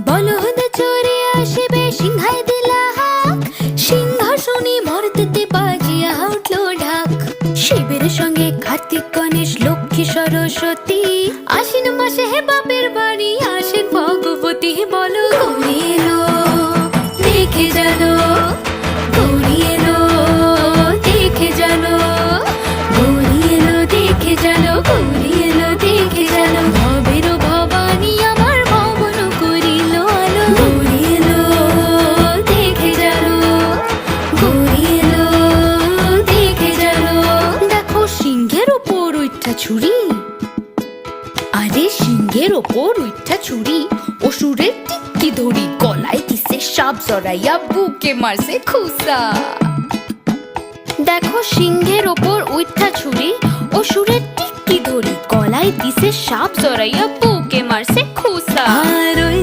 বলদ চড়ে আসবে সিংহায় দিলা হাক, সিংহাসনে মর্তেতে বাজিয়া উঠল ঢাক। শিবের সঙ্গে কার্তিক গণেশ লক্ষ্মী সরস্বতী, আশ্বিন মাসে হে বাপের বাড়ি আসেন ভগবতী। বলো গৌরী এলো দেখে জানো, গৌরী এলো দেখে জানো, গৌরী এলো দেখে জানো, গৌরী এলো দেখে জানো। ভবের ভবানী আমার ভবন করিল আলো, গৌরী এলো দেখে জানো, গৌরী এলো দেখে জানো। দেখো সিংহের ওপর উঠা ছুরি, আরে সিংহের ওপর উঠা ছুরি, অসুরের টিক্কি ধরি গলায় দিছে সাপ জড়াইয়া বুকে মারছে খুসা। দেখো সিংহের ওপর উঠা ছুরি, অসুরের টিক্কি ধরি গলায় দিছে সাপ জড়াইয়া বুকে মারছে খুসা।